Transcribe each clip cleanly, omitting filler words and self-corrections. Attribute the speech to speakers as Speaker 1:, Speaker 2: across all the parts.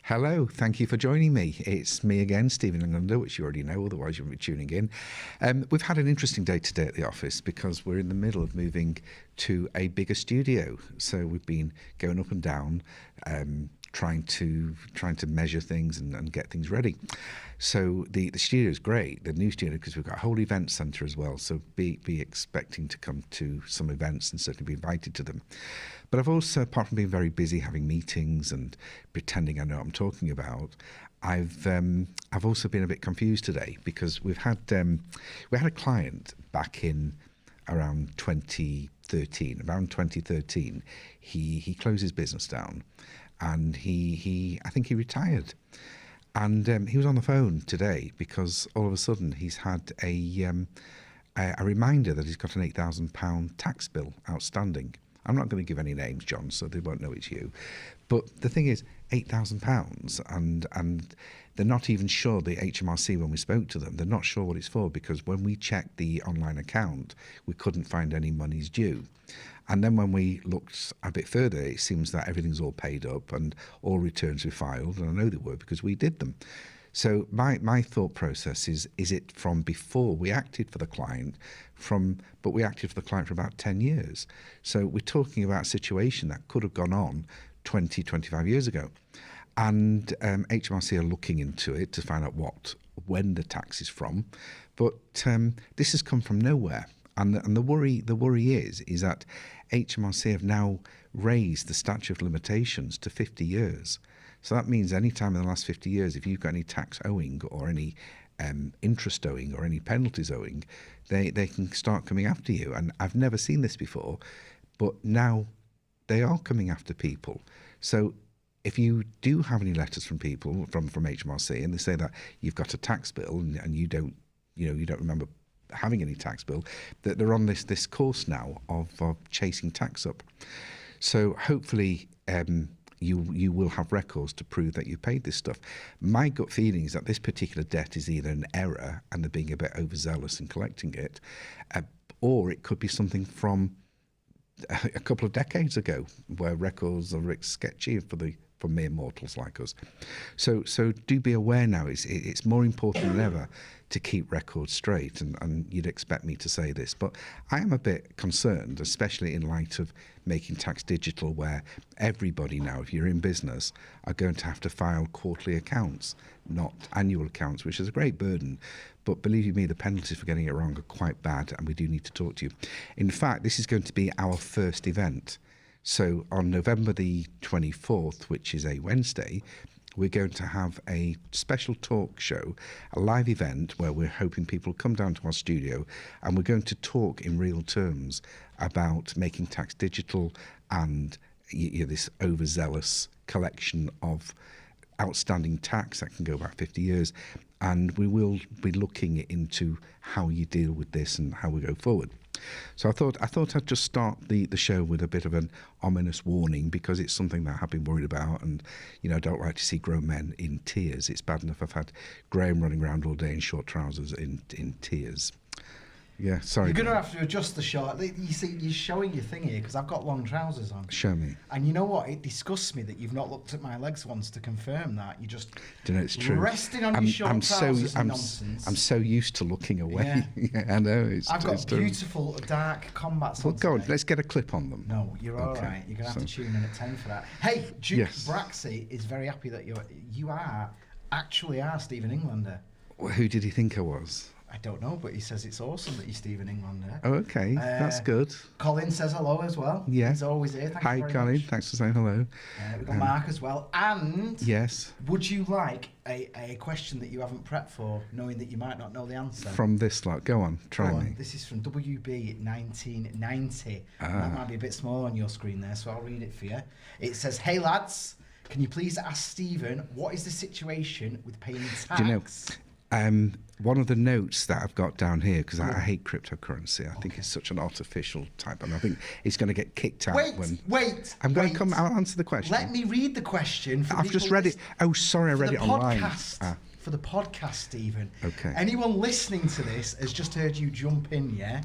Speaker 1: Hello, thank you for joining me. It's me again, Stephen Englander, which you already know, otherwise you wouldn't be tuning in. We've had an interesting day today at the office because we're in the middle of moving to a bigger studio. So we've been going up and down, trying to measure things and get things ready. So the studio is great, the new studio, because we've got a whole event centre as well. So be expecting to come to some events and certainly be invited to them. But I've also, apart from being very busy having meetings and pretending I know what I'm talking about, I've also been a bit confused today because we had a client back in around 2013. Around 2013, he closed his business down, and I think he retired. And he was on the phone today because all of a sudden he's had a reminder that he's got an £8,000 tax bill outstanding. I'm not going to give any names, John, so they won't know it's you. But the thing is, £8,000, and they're not even sure, the HMRC, when we spoke to them, they're not sure what it's for, because when we checked the online account, we couldn't find any monies due. And then when we looked a bit further, it seems that everything's all paid up and all returns were filed, and I know they were because we did them. So my thought process is it from before we acted for the client, but we acted for the client for about 10 years. So we're talking about a situation that could have gone on 20, 25 years ago. And HMRC are looking into it to find out when the tax is from. But this has come from nowhere. And the worry is that HMRC have now raised the statute of limitations to 50 years. So that means any time in the last 50 years, if you've got any tax owing or any interest owing or any penalties owing, they can start coming after you. And I've never seen this before, but now they are coming after people. So if you do have any letters from people from HMRC and they say that you've got a tax bill and you don't remember having any tax bill, that they're on this course now of chasing tax up. So hopefully you will have records to prove that you paid this stuff. My gut feeling is that this particular debt is either an error and they're being a bit overzealous in collecting it, or it could be something from a couple of decades ago where records are sketchy for mere mortals like us. So do be aware now. It's more important than ever to keep records straight, and you'd expect me to say this, but I am a bit concerned, especially in light of making tax digital, where everybody now, if you're in business, are going to have to file quarterly accounts, not annual accounts, which is a great burden. But believe you me, the penalties for getting it wrong are quite bad, and we do need to talk to you. In fact, this is going to be our first event. So on November the 24th, which is a Wednesday, we're going to have a special talk show, a live event where we're hoping people come down to our studio, and we're going to talk in real terms about making tax digital and this overzealous collection of outstanding tax that can go back 50 years. And we will be looking into how you deal with this and how we go forward. So I thought I'd just start the show with a bit of an ominous warning, because it's something that I've been worried about, and I don't like to see grown men in tears. It's bad enough I've had Graham running around all day in short trousers in tears. Yeah, sorry.
Speaker 2: You're going to have to adjust the shot. You see, you're showing your thing here because I've got long trousers on.
Speaker 1: Show me.
Speaker 2: And you know what? It disgusts me that you've not looked at my legs once to confirm that. You're just
Speaker 1: it's true.
Speaker 2: Resting on your short trousers and nonsense.
Speaker 1: I'm so used to looking away. Yeah, I know.
Speaker 2: I've got beautiful dark combats on.
Speaker 1: Well, go on, let's get a clip on them.
Speaker 2: No, you're all right. You're going to have to tune in at 10 for that. Hey, Duke Braxey is very happy that you actually are Stephen Englander.
Speaker 1: Well, who did he think I was?
Speaker 2: I don't know, but he says it's awesome that you're Stephen Englander.
Speaker 1: Oh, okay. That's good.
Speaker 2: Colin says hello as well.
Speaker 1: Yeah.
Speaker 2: He's always here.
Speaker 1: Hi, Colin.
Speaker 2: Much.
Speaker 1: Thanks for saying hello.
Speaker 2: We've got Mark as well. And
Speaker 1: yes.
Speaker 2: Would you like a question that you haven't prepped for, knowing that you might not know the answer?
Speaker 1: From this lot. Go on. Try me.
Speaker 2: This is from WB 1990. That might be a bit small on your screen there, so I'll read it for you. It says, "Hey lads, can you please ask Stephen what is the situation with paying tax?"
Speaker 1: Do you know, one of the notes that I've got down here, because I hate cryptocurrency. I think it's such an artificial type, and I think it's going to get kicked out.
Speaker 2: Wait.
Speaker 1: I'm going to come. I'll answer the question.
Speaker 2: Let me read the question.
Speaker 1: I've just read it. Oh, sorry, I read it online.
Speaker 2: For the podcast, Stephen.
Speaker 1: Okay.
Speaker 2: Anyone listening to this has just heard you jump in, yeah?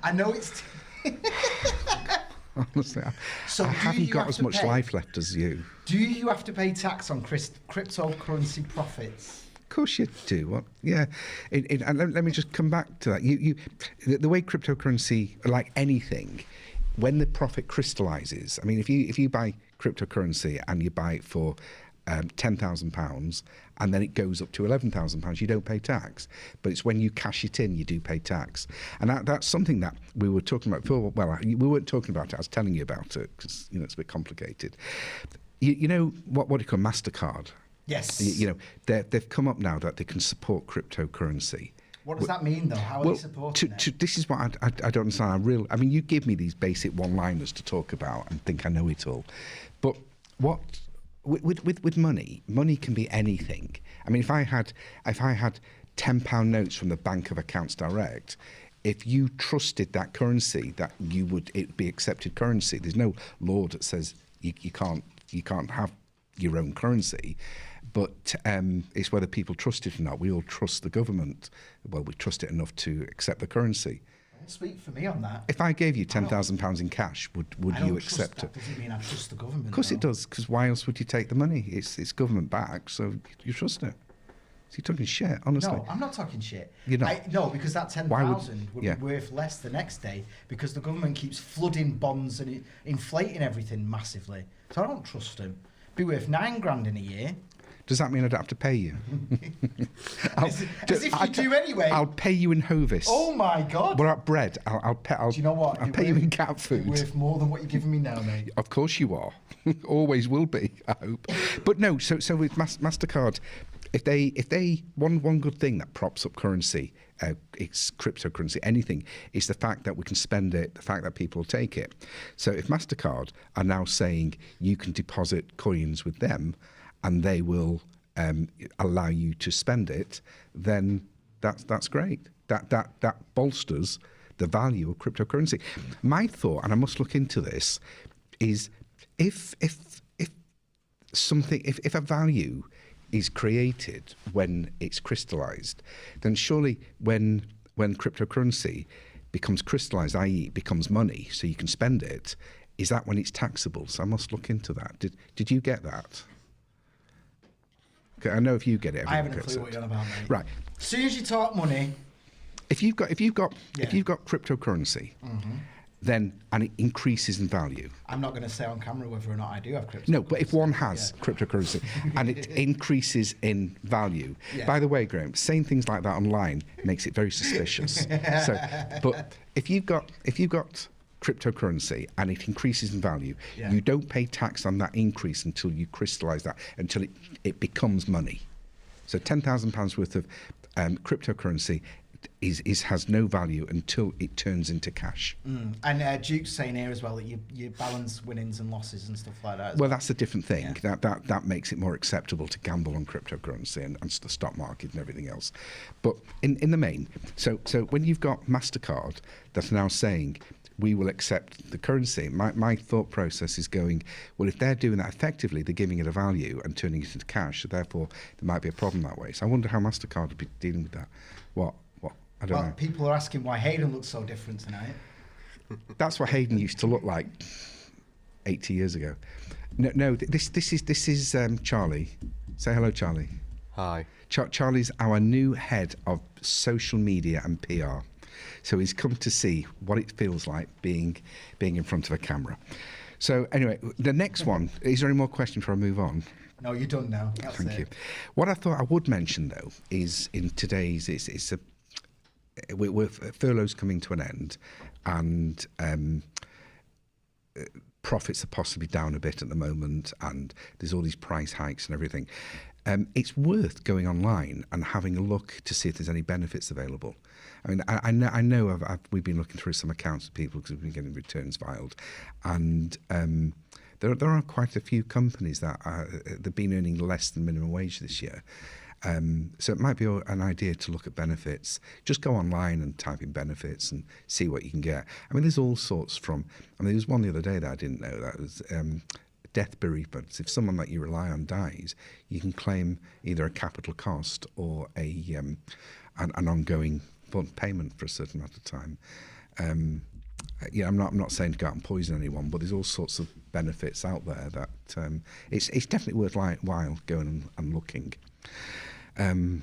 Speaker 2: I know it's...
Speaker 1: Honestly,
Speaker 2: So
Speaker 1: I
Speaker 2: do
Speaker 1: haven't
Speaker 2: you
Speaker 1: got
Speaker 2: have
Speaker 1: as
Speaker 2: to
Speaker 1: much
Speaker 2: pay-
Speaker 1: life left as you.
Speaker 2: Do you have to pay tax on cryptocurrency profits?
Speaker 1: Of course you do. What? Yeah. And let me just come back to that. The way cryptocurrency, like anything, when the profit crystallizes. I mean, if you buy cryptocurrency and you buy it for £10,000 and then it goes up to £11,000, you don't pay tax. But it's when you cash it in, you do pay tax. And that's something that we were talking about before. Well, we weren't talking about it. I was telling you about it because it's a bit complicated. You know what do you call MasterCard?
Speaker 2: Yes.
Speaker 1: They've come up now that they can support cryptocurrency.
Speaker 2: What does that mean, though? How are they supporting it?
Speaker 1: This is what I don't understand. I mean, you give me these basic one-liners to talk about and think I know it all. But with money can be anything. I mean, if I had £10 notes from the Bank of Accounts Direct, if you trusted that currency, that it'd be accepted currency. There's no law that says you can't have your own currency, but it's whether people trust it or not. We all trust the government. Well, we trust it enough to accept the currency.
Speaker 2: Don't speak for me on that.
Speaker 1: If I gave you £10,000 in cash, would you accept it?
Speaker 2: Doesn't mean I trust the government.
Speaker 1: Of course it does, because why else would you take the money? It's government backed, so you trust it. So you're talking shit, honestly.
Speaker 2: No, I'm not talking shit.
Speaker 1: You're not?
Speaker 2: No, because that 10,000 would be worth less the next day because the government keeps flooding bonds and inflating everything massively. So I don't trust them. Be worth £9,000 in a year.
Speaker 1: Does that mean I'd have to pay you?
Speaker 2: As if you do anyway.
Speaker 1: I'll pay you in Hovis.
Speaker 2: Oh my God!
Speaker 1: What about bread? I'll pay.
Speaker 2: Do you know what?
Speaker 1: I'll pay you in cat food.
Speaker 2: You're worth more than what you're giving me now, mate.
Speaker 1: Of course you are. Always will be. I hope. But no. So with Mastercard, if they one good thing that props up currency, it's cryptocurrency. Anything is the fact that we can spend it. The fact that people take it. So if Mastercard are now saying you can deposit coins with them, and they will allow you to spend it, then that's great. That bolsters the value of cryptocurrency. My thought, and I must look into this, is if a value is created when it's crystallized, then surely when cryptocurrency becomes crystallized, i.e. it becomes money, so you can spend it, is that when it's taxable? So I must look into that. Did you get that? Okay, I know if you get it,
Speaker 2: I haven't a clue what you're on about, mate.
Speaker 1: Right.
Speaker 2: As soon as you talk money,
Speaker 1: if you've got cryptocurrency, then and it increases in value.
Speaker 2: I'm not going to say on camera whether or not I do have cryptocurrency.
Speaker 1: No, but if one has cryptocurrency and it increases in value, by the way, Graham, saying things like that online makes it very suspicious. But if you've got cryptocurrency and it increases in value, you don't pay tax on that increase until you crystallize that, until it becomes money. So £10,000 worth of cryptocurrency has no value until it turns into cash.
Speaker 2: And Duke's saying here as well that you balance winnings and losses and stuff like that.
Speaker 1: Well, that's a different thing. That makes it more acceptable to gamble on cryptocurrency and the stock market and everything else. But in the main, so when you've got MasterCard that are now saying we will accept the currency, my thought process is going, well, if they're doing that effectively, they're giving it a value and turning it into cash, so therefore there might be a problem that way. So I wonder how MasterCard would be dealing with that. What? I don't know. People
Speaker 2: are asking why Hayden looks so different tonight.
Speaker 1: That's what Hayden used to look like 80 years ago. No, this is Charlie. Say hello, Charlie.
Speaker 3: Hi.
Speaker 1: Charlie's our new head of social media and PR. So he's come to see what it feels like being in front of a camera. So anyway, the next one, is there any more questions before I move on?
Speaker 2: No, you're done now.
Speaker 1: Thank you. What I thought I would mention, though, is in today's, furlough's coming to an end, and profits are possibly down a bit at the moment, and there's all these price hikes and everything. It's worth going online and having a look to see if there's any benefits available. I mean, I know we've been looking through some accounts of people because we've been getting returns filed, and there are quite a few companies that they've been earning less than minimum wage this year. So it might be an idea to look at benefits. Just go online and type in benefits and see what you can get. I mean, there's all sorts there was one the other day that I didn't know, that was death bereavements. If someone that you rely on dies, you can claim either a capital cost or an ongoing payment for a certain amount of time. Yeah, I'm not saying to go out and poison anyone, but there's all sorts of benefits out there that it's definitely worthwhile going and looking. I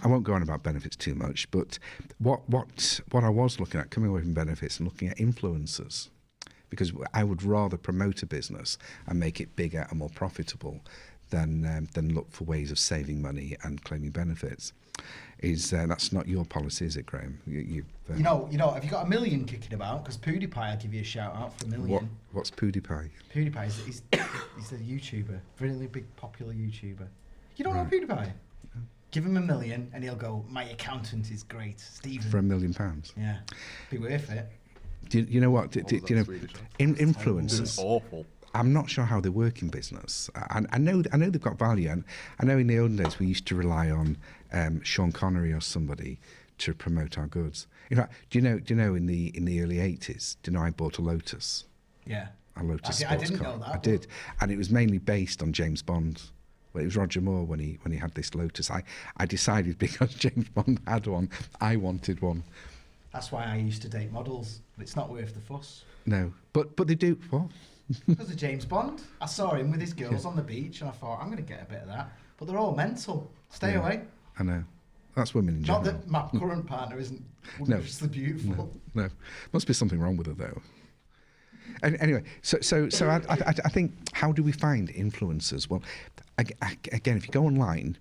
Speaker 1: won't go on about benefits too much, but what I was looking at, coming away from benefits and looking at influencers, because I would rather promote a business and make it bigger and more profitable than look for ways of saving money and claiming benefits. That's not your policy, is it, Graham?
Speaker 2: You know, have you got $1 million kicking about? Because PewDiePie, I'll give you a shout out for $1 million.
Speaker 1: What's PewDiePie?
Speaker 2: PewDiePie he's a YouTuber, really big popular YouTuber. You don't know PewDiePie? No. Give him $1 million and he'll go, my accountant is great, Stephen.
Speaker 1: For £1 million? Yeah.
Speaker 2: Be worth it.
Speaker 1: Do you know what? Do you know, influencers?
Speaker 3: It's awful.
Speaker 1: I'm not sure how they work in business. I know they've got value, and I know in the olden days we used to rely on Sean Connery or somebody to promote our goods. In fact, do you know in the early 80s? Do you know I bought a Lotus?
Speaker 2: Yeah.
Speaker 1: A Lotus sports
Speaker 2: car. I didn't
Speaker 1: car.
Speaker 2: know that.
Speaker 1: I did, and it was mainly based on James Bond. Well, it was Roger Moore when he had this Lotus. I decided because James Bond had one, I wanted one.
Speaker 2: That's why I used to date models, but it's not worth the fuss.
Speaker 1: No, but they do what?
Speaker 2: Because of James Bond. I saw him with his girls on the beach and I thought, I'm going to get a bit of that. But they're all mental. Stay away.
Speaker 1: I know. That's women in general.
Speaker 2: Not that my current partner isn't wondrously beautiful.
Speaker 1: No. Must be something wrong with her, though. Anyway, so I think, how do we find influencers? Well, again, if you go online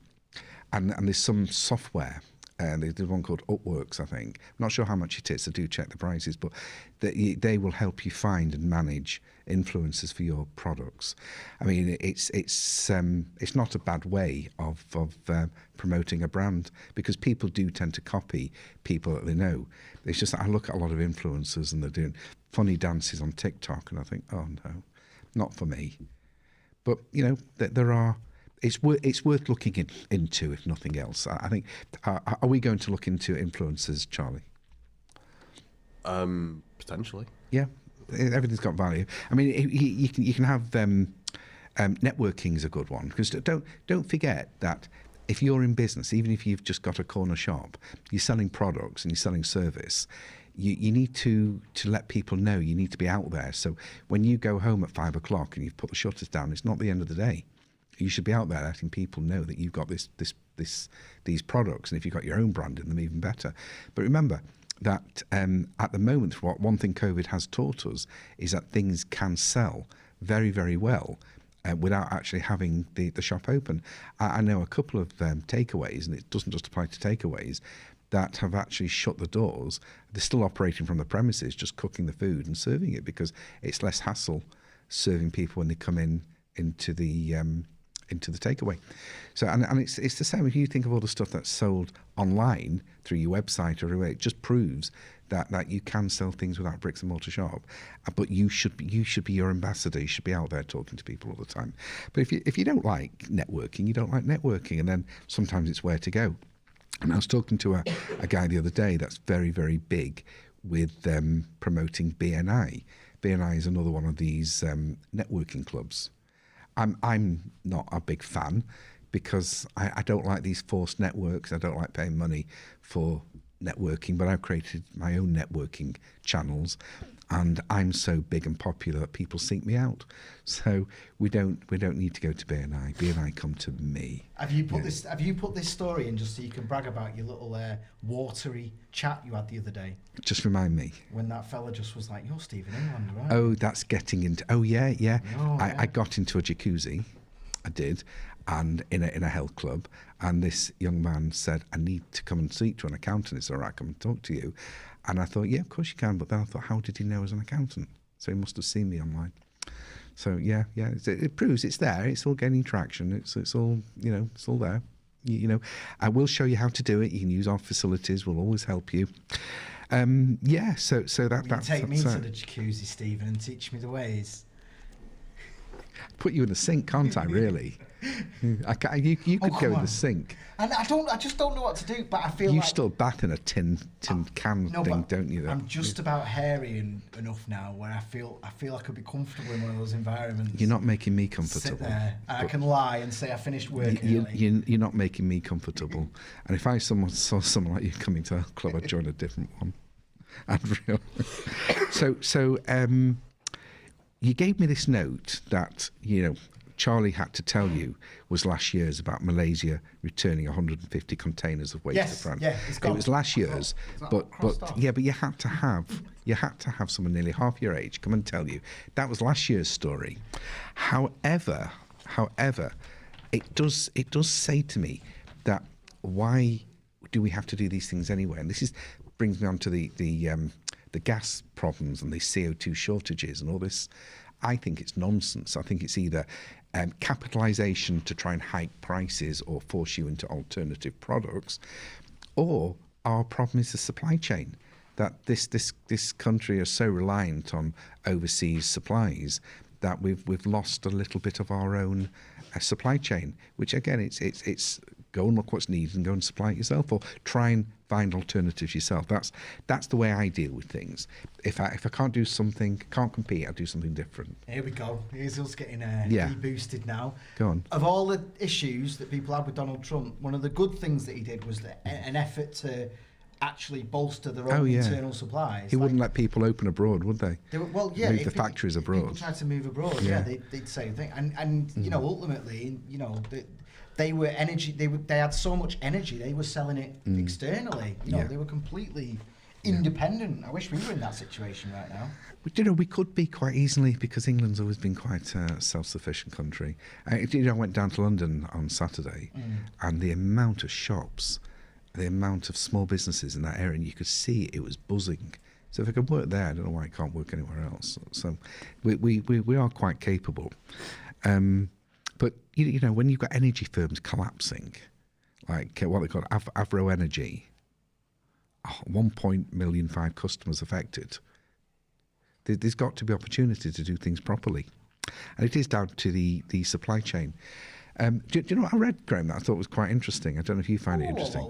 Speaker 1: and there's some software, there's one called Upworks, I think. I'm not sure how much it is, so do check the prices, but they will help you find and manage influencers for your products. I mean, it's not a bad way of promoting a brand, because people do tend to copy people that they know. It's just that I look at a lot of influencers and they're doing funny dances on TikTok, and I think, oh no, not for me. But there are. It's worth looking into, if nothing else. I think. Are we going to look into influencers, Charlie?
Speaker 3: Potentially.
Speaker 1: Yeah, everything's got value. I mean, you can have networking is a good one, because don't forget that if you're in business, even if you've just got a corner shop, you're selling products and you're selling service. You need to let people know. You need to be out there. So when you go home at 5 o'clock and you've put the shutters down, it's not the end of the day. You should be out there letting people know that you've got these products, and if you've got your own brand in them, even better. But remember that at the moment, one thing COVID has taught us is that things can sell very, very well without actually having the shop open. I know a couple of takeaways, and it doesn't just apply to takeaways, that have actually shut the doors. They're still operating from the premises, just cooking the food and serving it, because it's less hassle serving people when they come into the takeaway. So and it's the same if you think of all the stuff that's sold online through your website or anywhere. It just proves that you can sell things without bricks and mortar shop. But you should be your ambassador. You should be out there talking to people all the time. But if you don't like networking, you don't like networking, and then sometimes it's where to go. And I was talking to a guy the other day that's very, very big with promoting BNI. BNI is another one of these networking clubs. I'm not a big fan, because I don't like these forced networks. I don't like paying money for networking, but I've created my own networking channels, and I'm so big and popular that people seek me out. So we don't need to go to BNI. BNI come to me.
Speaker 2: Have you put this story in just so you can brag about your little watery chat you had the other day?
Speaker 1: Just remind me.
Speaker 2: When that fella just was like, "You're Stephen England, right?"
Speaker 1: Oh, that's getting into. Oh yeah.
Speaker 2: Oh, yeah.
Speaker 1: I got into a jacuzzi. I did. And in a health club, and this young man said, "I need to come and speak to an accountant. It's all right, come and talk to you." And I thought, yeah, of course you can. But then I thought, how did he know I was an accountant? So he must have seen me online. So yeah, it proves it's there. It's all gaining traction. It's all it's all there. I will show you how to do it. You can use our facilities. We'll always help you. So that.
Speaker 2: Will you take me to the jacuzzi, Stephen, and teach me the ways?
Speaker 1: Put you in the sink, can't I? Really? You could go in the sink.
Speaker 2: And I just don't know what to do. But I feel
Speaker 1: you
Speaker 2: like
Speaker 1: still bath in a tin can thing, don't you? Though?
Speaker 2: I'm just about hairy enough now where I feel I could be comfortable in one of those environments.
Speaker 1: You're not making me comfortable.
Speaker 2: Sit there and I can lie and say I finished work early.
Speaker 1: You're not making me comfortable. And if I saw someone like you coming to our club, I'd join a different one. Unreal. So you gave me this note that, Charlie had to tell you was last year's about Malaysia returning 150 containers of waste to France.
Speaker 2: Yeah, it's gone.
Speaker 1: It was last year's, but you had to have someone nearly half your age come and tell you that was last year's story. However, it does say to me that why do we have to do these things anyway? And this brings me on to the gas problems and the CO2 shortages and all this. I think it's nonsense. I think it's either capitalisation to try and hike prices or force you into alternative products, or our problem is the supply chain. That this country is so reliant on overseas supplies that we've lost a little bit of our own supply chain. Which again, it's go and look what's needed and go and supply it yourself, or try and find alternatives yourself. That's the way I deal with things. If I can't do something, can't compete, I'll do something different.
Speaker 2: Here we go. Here's us getting boosted now.
Speaker 1: Go on.
Speaker 2: Of all the issues that people had with Donald Trump, one of the good things that he did was an effort to actually bolster their own internal supplies.
Speaker 1: He wouldn't let people open abroad, would they?
Speaker 2: Move
Speaker 1: the factories abroad.
Speaker 2: People tried to move abroad, they'd say the thing. And ultimately, they were energy. They had so much energy. They were selling it externally. They were completely independent. I wish we were in that situation right now.
Speaker 1: We could be quite easily, because England's always been quite a self-sufficient country. I went down to London on Saturday, and the amount of shops, the amount of small businesses in that area, and you could see it was buzzing. So if I could work there, I don't know why I can't work anywhere else. So we are quite capable. But when you've got energy firms collapsing, like what they call Avro Energy, 1.5 million customers affected, there's got to be opportunity to do things properly. And it is down to the supply chain. Do you know what I read, Graham, that I thought was quite interesting? I don't know if you find it interesting.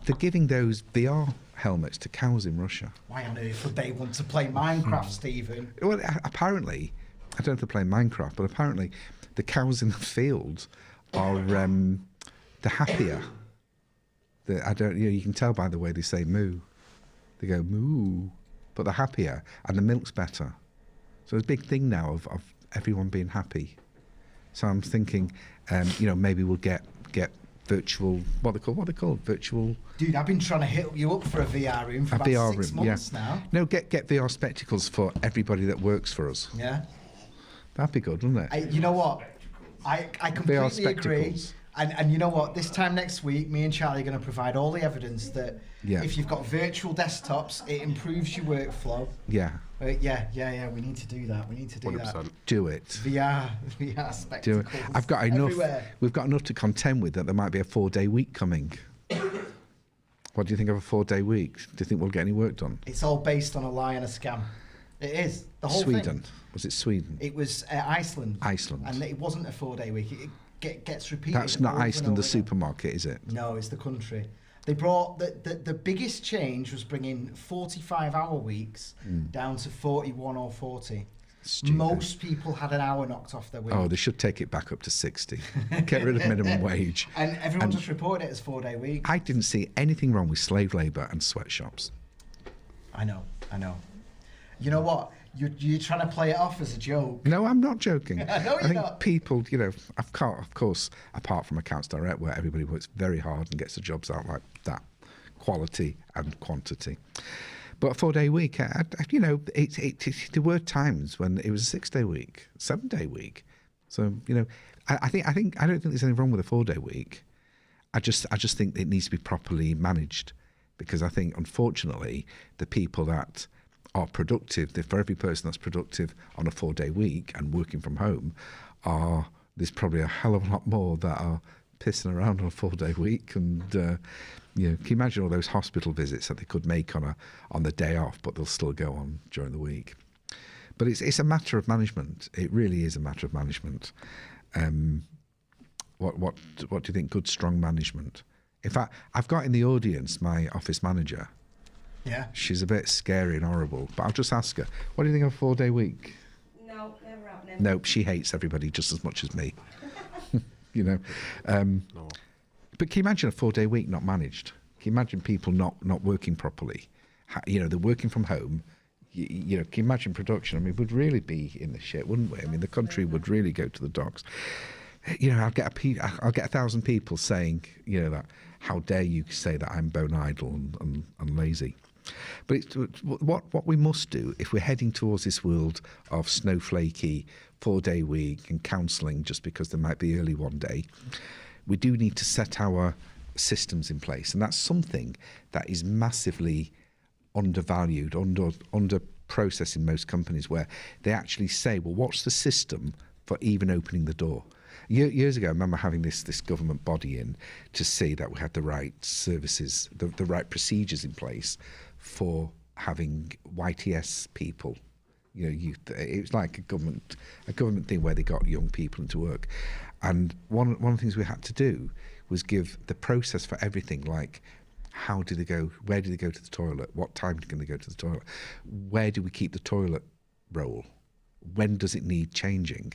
Speaker 1: They're giving those VR helmets to cows in Russia.
Speaker 2: Why on earth would they want to play Minecraft, Stephen?
Speaker 1: Well, apparently, I don't know if they're playing Minecraft, but apparently the cows in the field are the happier. You can tell by the way they say moo. They go moo, but they're happier and the milk's better. So it's a big thing now of everyone being happy. So I'm thinking, maybe we'll get virtual, what they call virtual.
Speaker 2: Dude, I've been trying to hit you up for a VR room for about 6 months now.
Speaker 1: No, get VR spectacles for everybody that works for us.
Speaker 2: Yeah.
Speaker 1: That'd be good, wouldn't it?
Speaker 2: You know what? I completely agree. And you know what? This time next week, me and Charlie are going to provide all the evidence that if you've got virtual desktops, it improves your workflow.
Speaker 1: Yeah.
Speaker 2: Yeah. We need to do that.
Speaker 1: 100%. Do it.
Speaker 2: VR spectacles.
Speaker 1: Do it. I've got enough.
Speaker 2: Everywhere.
Speaker 1: We've got enough to contend with that there might be a 4-day week coming. What do you think of a 4-day week? Do you think we'll get any work done?
Speaker 2: It's all based on a lie and a scam. It is. The whole
Speaker 1: Sweden.
Speaker 2: thing.
Speaker 1: Was it Sweden?
Speaker 2: It was Iceland.
Speaker 1: And
Speaker 2: it wasn't a 4-day week. It gets repeated.
Speaker 1: That's not Iceland, the supermarket, is it?
Speaker 2: No, it's the country. They brought the biggest change was bringing 45-hour weeks down to 41 or 40.
Speaker 1: Stupid.
Speaker 2: Most people had an hour knocked off their week.
Speaker 1: Oh, they should take it back up to 60. Get rid of minimum wage.
Speaker 2: And everyone just reported it as 4-day week.
Speaker 1: I didn't see anything wrong with slave labour and sweatshops.
Speaker 2: I know. You know what? You're trying to play it off as a joke.
Speaker 1: No, I'm not joking.
Speaker 2: I know you're not.
Speaker 1: People, of course, apart from Accounts Direct, where everybody works very hard and gets the jobs out like that, quality and quantity. But a 4-day week, there were times when it was a 6-day week, 7-day week. So, I don't think there's anything wrong with a 4-day week. I just think it needs to be properly managed, because I think, unfortunately, the people that are productive, for every person that's productive on a 4-day week and working from home, there's probably a hell of a lot more that are pissing around on a 4-day week. And can you imagine all those hospital visits that they could make on the day off, but they'll still go on during the week. But it's a matter of management. It really is a matter of management. What do you think? Good, strong management. In fact, I've got in the audience my office manager.
Speaker 2: Yeah.
Speaker 1: She's a bit scary and horrible, but I'll just ask her, what do you think of a 4-day week?
Speaker 3: No, never happening.
Speaker 1: No, she hates everybody just as much as me. No. But can you imagine a 4-day week not managed? Can you imagine people not working properly? they're working from home. Can you imagine production? I mean, we'd really be in the shit, wouldn't we? I mean, the country would really go to the dogs. I'll get 1,000 people saying, that how dare you say that I'm bone idle and lazy. But what we must do if we're heading towards this world of snowflakey 4-day week and counselling just because there might be early one day, we do need to set our systems in place, and that's something that is massively undervalued, under process in most companies, where they actually say, well, what's the system for even opening the door? Years ago, I remember having this government body in to see that we had the right services, the right procedures in place for having YTS people. It was like a government thing where they got young people into work. And one of the things we had to do was give the process for everything, like how do they go, where do they go to the toilet, what time can they go to the toilet, where do we keep the toilet roll, when does it need changing?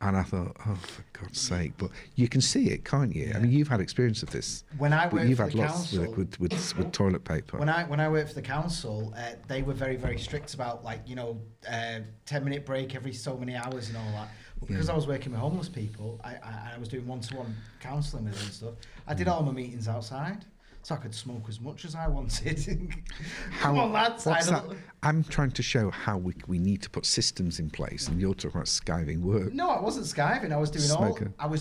Speaker 1: And I thought, oh, for God's sake! But you can see it, can't you? Yeah. I mean, you've had experience of this.
Speaker 2: When I worked
Speaker 1: you've
Speaker 2: for
Speaker 1: had
Speaker 2: the
Speaker 1: lots
Speaker 2: council,
Speaker 1: with toilet paper.
Speaker 2: When I worked for the council, they were very, very strict about 10-minute break every so many hours and all that. But because I was working with homeless people, I was doing one-to-one counselling with them and stuff. I did all my meetings outside, so I could smoke as much as I wanted. Come on, lads.
Speaker 1: I'm trying to show how we need to put systems in place, and you're talking about skiving work.
Speaker 2: No, I wasn't skiving. I was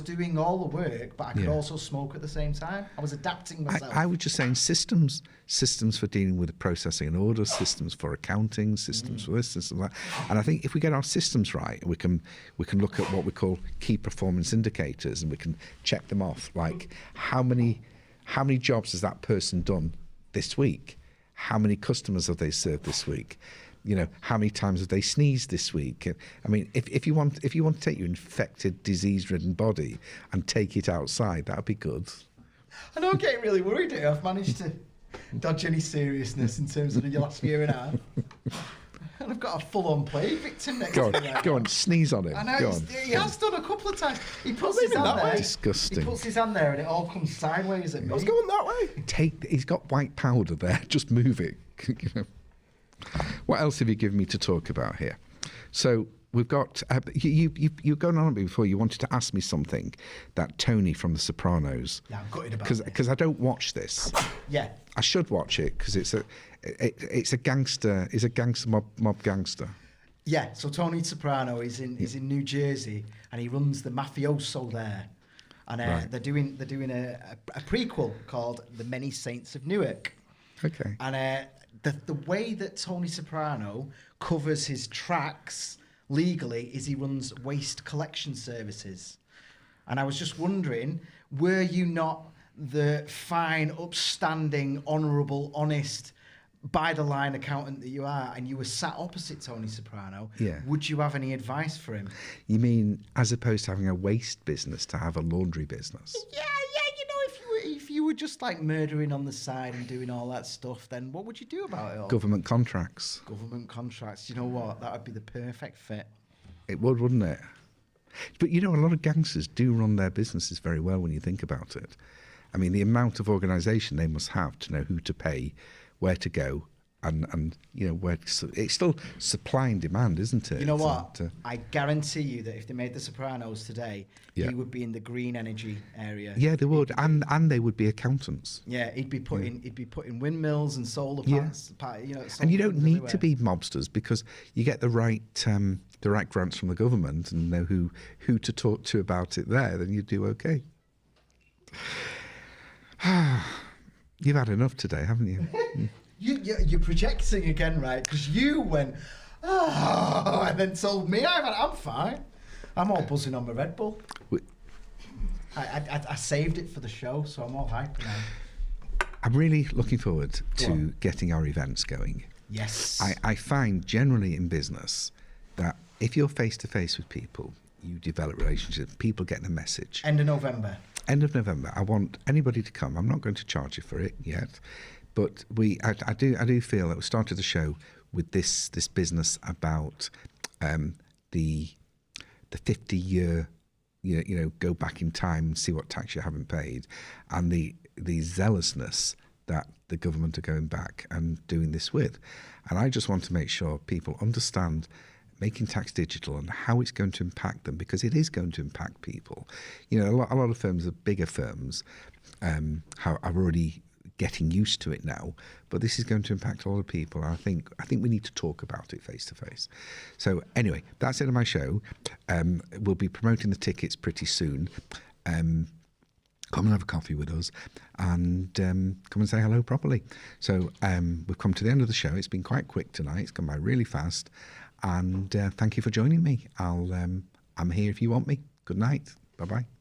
Speaker 2: doing all the work, but I could also smoke at the same time. I was adapting myself.
Speaker 1: I was just saying systems for dealing with the processing and orders, systems for accounting, systems for this, systems for that. And I think if we get our systems right, we can look at what we call key performance indicators, and we can check them off, like how many jobs has that person done this week? How many customers have they served this week? How many times have they sneezed this week? I mean, if you want to take your infected, disease-ridden body and take it outside, that'd be good.
Speaker 2: I don't get really worried here. I've managed to dodge any seriousness in terms of the last year and a half. And I've got a full-on plague victim next to me.
Speaker 1: Go on, sneeze on him.
Speaker 2: I know, he has done a couple of times. He puts his hand there.
Speaker 1: Disgusting.
Speaker 2: He puts his hand there and it all comes sideways at me.
Speaker 4: I was going that way.
Speaker 1: He's got white powder there. Just move it. What else have you given me to talk about here? So we've got you've gone on before. You wanted to ask me something that Tony from The Sopranos.
Speaker 2: Yeah, I'm gutted about
Speaker 1: because I don't watch this.
Speaker 2: Yeah,
Speaker 1: I should watch it because it's a gangster. It's a gangster mob gangster.
Speaker 2: Yeah. So Tony Soprano is in New Jersey and he runs the mafioso there, and they're doing a prequel called The Many Saints of Newark.
Speaker 1: Okay.
Speaker 2: And the way that Tony Soprano covers his tracks legally is he runs waste collection services. And I was just wondering, were you not the fine, upstanding, honourable, honest, by-the-line accountant that you are, and you were sat opposite Tony Soprano, would you have any advice for him?
Speaker 1: You mean as opposed to having a waste business, to have a laundry business?
Speaker 2: Yeah, if you were just like murdering on the side and doing all that stuff, then what would you do about it all?
Speaker 1: Government contracts.
Speaker 2: Government contracts. You know what? That would be the perfect fit.
Speaker 1: It would, wouldn't it? But a lot of gangsters do run their businesses very well when you think about it. I mean, the amount of organisation they must have to know who to pay, where to go, and where it's still supply and demand, isn't it?
Speaker 2: You know what? I guarantee you that if they made The Sopranos today, he would be in the green energy area.
Speaker 1: Yeah, they would, and they would be accountants.
Speaker 2: Yeah, he'd be putting windmills and solar plants.
Speaker 1: And you don't need to be mobsters because you get the right grants from the government and know who to talk to about it there. Then you do okay. You've had enough today, haven't you?
Speaker 2: You're projecting again, right? Because you went, and then told me I'm fine. I'm all buzzing on my Red Bull. I saved it for the show, so I'm all hyped now.
Speaker 1: I'm really looking forward to getting our events going.
Speaker 2: Yes.
Speaker 1: I find generally in business that if you're face-to-face with people, you develop relationships, people get the message.
Speaker 2: End of November.
Speaker 1: I want anybody to come. I'm not going to charge you for it yet. But I do feel that we started the show with this business about the 50-year, go back in time and see what tax you haven't paid, and the zealousness that the government are going back and doing this with. And I just want to make sure people understand making tax digital and how it's going to impact them, because it is going to impact people. You know, a lot of firms, the bigger firms, are already getting used to it now, but this is going to impact a lot of people. And I think we need to talk about it face to face. So anyway, that's it on my show. We'll be promoting the tickets pretty soon. Come and have a coffee with us and come and say hello properly. So we've come to the end of the show. It's been quite quick tonight. It's gone by really fast. And thank you for joining me. I'm here if you want me. Good night. Bye-bye.